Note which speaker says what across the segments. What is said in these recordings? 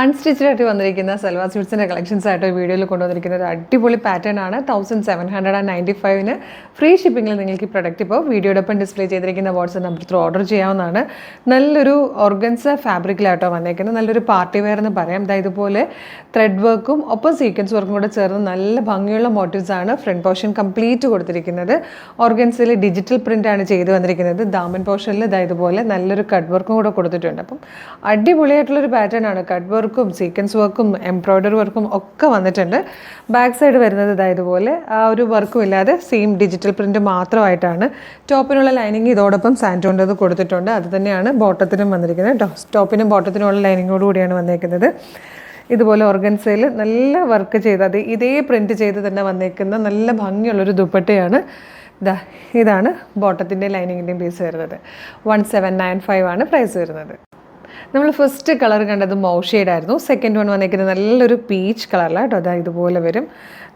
Speaker 1: Unstitched ആയിട്ട് വന്നിരിക്കുന്ന salwar സ്യൂട്ട്സിൻ്റെ collections ആയിട്ട് വീഡിയോയിൽ കൊണ്ടുവന്നിരിക്കുന്ന ഒരു അടിപൊളി പാറ്റേൺ ആണ്. 1795 ഫ്രീ ഷിപ്പിംഗിൽ നിങ്ങൾക്ക് ഈ പ്രൊഡക്റ്റ് ഇപ്പോൾ വീഡിയോടൊപ്പം ഡിസ്പ്ലേ ചെയ്തിരിക്കുന്ന വാട്സ്ആപ്പ് നമ്പർ ത്രൂ ഓർഡർ ചെയ്യാവുന്നതാണ്. നല്ലൊരു ഓർഗൻസ ഫാബ്രിക്കിലാട്ടോ വന്നേക്കുന്നത്. നല്ലൊരു പാർട്ടി വെയർ എന്ന് പറയാം. ഇതുപോലെ ത്രെഡ് വർക്കും ഒപ്പം സീക്വൻസ് വർക്കും കൂടെ ചേർന്ന് നല്ല ഭംഗിയുള്ള മോട്ടീവ്സ് ആണ് ഫ്രണ്ട് പോർഷൻ കംപ്ലീറ്റ് കൊടുത്തിരിക്കുന്നത്. ഓർഗൻസിൽ ഡിജിറ്റൽ പ്രിൻ്റ് ആണ് ചെയ്ത് വന്നിരിക്കുന്നത്. ദാമൻ പോർഷനിൽ ഇതുപോലെ നല്ലൊരു കട്ട് വർക്കും കൂടെ കൊടുത്തിട്ടുണ്ട്. അപ്പം അടിപൊളിയായിട്ടുള്ളൊരു പാറ്റേൺ ആണ്. കട്ട് വർക്കും സീക്വൻസ് വർക്കും എംബ്രോയ്ഡറി വർക്കും ഒക്കെ വന്നിട്ടുണ്ട്. ബാക്ക് സൈഡ് വരുന്നത് ഇതുപോലെ ആ ഒരു വർക്കും ഇല്ലാതെ സെയിം ഡിജിറ്റൽ പ്രിൻ്റ് മാത്രമായിട്ടാണ്. ടോപ്പിനുള്ള ലൈനിങ് ഇതോടൊപ്പം സാൻറ്റോണ്ടത് കൊടുത്തിട്ടുണ്ട്. അത് തന്നെയാണ് ബോട്ടത്തിനും വന്നിരിക്കുന്നത് കേട്ടോ. ടോപ്പിനും ബോട്ടത്തിനുമുള്ള ലൈനിങ്ങോട് കൂടിയാണ് വന്നേക്കുന്നത്. ഇതുപോലെ ഓർഗൻസയിൽ നല്ല വർക്ക് ചെയ്ത് ഇതേ പ്രിൻറ്റ് ചെയ്ത് തന്നെ വന്നേക്കുന്ന നല്ല ഭംഗിയുള്ളൊരു ദുപ്പട്ടയാണ്. ഇതാണ് ബോട്ടത്തിൻ്റെ ലൈനിങ്ങിൻ്റെയും പീസ് വരുന്നത്. 1795 ആണ് പ്രൈസ് വരുന്നത്. നമ്മൾ ഫസ്റ്റ് കളർ കണ്ടത് മൗ ഷെയ്ഡായിരുന്നു. സെക്കൻഡ് വൺ വന്നേക്കുന്നത് നല്ലൊരു പീച്ച് കളറിലാണ് കേട്ടോ. ഇതുപോലെ വരും,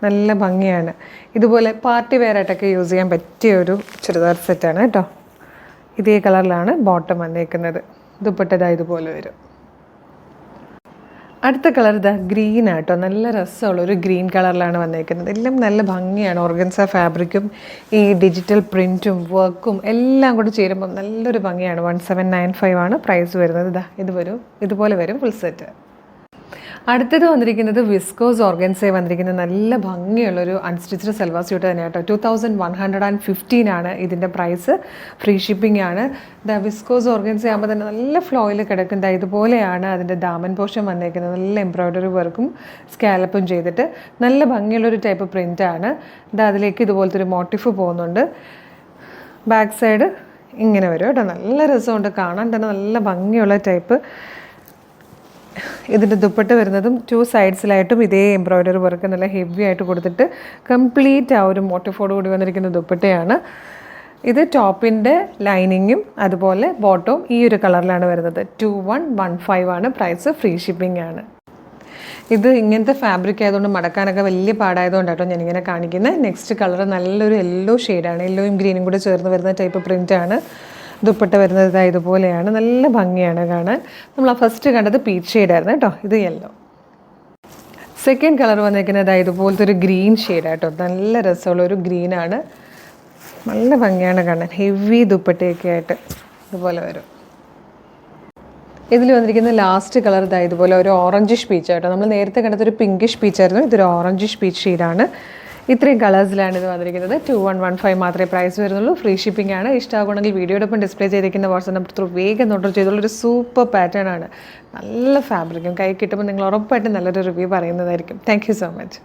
Speaker 1: നല്ല ഭംഗിയാണ്. ഇതുപോലെ പാർട്ടി വെയർ ആയിട്ടൊക്കെ യൂസ് ചെയ്യാൻ പറ്റിയ ഒരു ചുരിദാർ സെറ്റാണ് കേട്ടോ. ഇതേ കളറിലാണ് ബോട്ടം വന്നേക്കുന്നത്. ദുപ്പട്ട ഇതുപോലെ വരും. അടുത്ത കളർ ഗ്രീൻ ആട്ടോ. നല്ല രസമുള്ളൊരു ഗ്രീൻ കളറിലാണ് വന്നേക്കുന്നത്. എല്ലാം നല്ല ഭംഗിയാണ്. ഓർഗൻസ ഫാബ്രിക്കും ഈ ഡിജിറ്റൽ പ്രിൻറ്റും വർക്കും എല്ലാം കൂടി ചേരുമ്പോൾ നല്ലൊരു ഭംഗിയാണ്. 1795 ആണ് പ്രൈസ് വരുന്നത്. ഇതുപോലെ വരും ഫുൾ സെറ്റ്. അടുത്തത് വന്നിരിക്കുന്നത് വിസ്കോസ് ഓർഗൻസയിൽ വന്നിരിക്കുന്നത് നല്ല ഭംഗിയുള്ളൊരു അൺസ്റ്റിച്ച്ഡ് സൽവാർ സ്യൂട്ട് തന്നെയാണ് കേട്ടോ. 2115 ആണ് ഇതിൻ്റെ പ്രൈസ്. ഫ്രീ ഷിപ്പിംഗ് ആണ്. വിസ്കോസ് ഓർഗൻസ ആകുമ്പോൾ തന്നെ നല്ല ഫ്ലോയിൽ കിടക്കുന്നത്. ഇതുപോലെയാണ് അതിൻ്റെ ദാമൻ പോർഷൻ വന്നേക്കുന്നത്. നല്ല എംബ്രോയ്ഡറി വർക്കും സ്കാലപ്പും ചെയ്തിട്ട് നല്ല ഭംഗിയുള്ളൊരു ടൈപ്പ് പ്രിൻ്റാണ്. അതിലേക്ക് ഇതുപോലത്തെ ഒരു മോട്ടീഫ് പോകുന്നുണ്ട്. ബാക്ക് സൈഡ് ഇങ്ങനെ വരും കേട്ടോ. നല്ല രസമുണ്ട് കാണാൻ തന്നെ. നല്ല ഭംഗിയുള്ള ടൈപ്പ്. ഇതിൻ്റെ ദുപ്പട്ട വരുന്നതും 2 സൈഡ്സിലായിട്ടും ഇതേ എംബ്രോയ്ഡറി വർക്ക് നല്ല ഹെവി ആയിട്ട് കൊടുത്തിട്ട് കംപ്ലീറ്റ് ആ ഒരു മോട്ടീഫോട് കൂടി വന്നിരിക്കുന്ന ദുപ്പട്ടയാണ്. ഇത് ടോപ്പിൻ്റെ ലൈനിങ്ങും അതുപോലെ ബോട്ടവും ഈ ഒരു കളറിലാണ് വരുന്നത്. 2115 ആണ് പ്രൈസ്. ഫ്രീ ഷിപ്പിംഗ് ആണ്. ഇത് ഇങ്ങനത്തെ ഫാബ്രിക് ആയതുകൊണ്ട് മടക്കാനൊക്കെ വലിയ പാടായതുകൊണ്ട് കേട്ടോ ഞാനിങ്ങനെ കാണിക്കുന്നത്. നെക്സ്റ്റ് കളർ നല്ലൊരു യെല്ലോ ഷെയ്ഡാണ്. യെല്ലോയും ഗ്രീനും കൂടി ചേർന്ന് വരുന്ന ടൈപ്പ് പ്രിൻ്റാണ്. ദുപ്പട്ട വരുന്നത് ഇതുപോലെയാണ്. നല്ല ഭംഗിയാണ് കാണാൻ. നമ്മൾ ഫസ്റ്റ് കണ്ടത് പീച്ച് ഷെയ്ഡായിരുന്നു കേട്ടോ. ഇത് യെല്ലോ. സെക്കൻഡ് കളർ വന്നിരിക്കുന്നത് ഇതുപോലത്തെ ഒരു ഗ്രീൻ ഷെയ്ഡാട്ടോ. നല്ല രസമുള്ളൊരു ഗ്രീനാണ്. നല്ല ഭംഗിയാണ് കാണാൻ. ഹെവി ദുപ്പട്ടയൊക്കെ ആയിട്ട് ഇതുപോലെ വരും. ഇതിൽ വന്നിരിക്കുന്ന ലാസ്റ്റ് കളർ ഇതുപോലെ ഒരു ഓറഞ്ചിഷ് പീച്ച് ആട്ടോ. നമ്മൾ നേരത്തെ കണ്ടതൊരു പിങ്കിഷ് പീച്ചായിരുന്നു. ഇതൊരു ഓറഞ്ചിഷ് പീച്ച് ഷെയ്ഡാണ്. ഇത്രയും കളേഴ്സിലാണ് ഇത് വന്നിരിക്കുന്നത്. 2115 മാത്രമേ പ്രൈസ് വരുന്നുള്ളൂ. ഫ്രീ ഷിപ്പിംഗ് ആണ്. ഇഷ്ടമാകണമെങ്കിൽ വീഡിയോടൊപ്പം ഡിസ്പ്ലേ ചെയ്തിരിക്കുന്ന വാട്സ്ആപ്പ് നമ്പർ ത്രൂ വേഗം ഓർഡർ ചെയ്തുള്ളൊരു സൂപ്പർ പാറ്റേൺ ആണ്. നല്ല ഫാബ്രിക്കും കൈ കിട്ടുമ്പോൾ നിങ്ങൾ ഉറപ്പായിട്ടും നല്ലൊരു റിവ്യൂ പറയുന്നതായിരിക്കും. Thank you so much.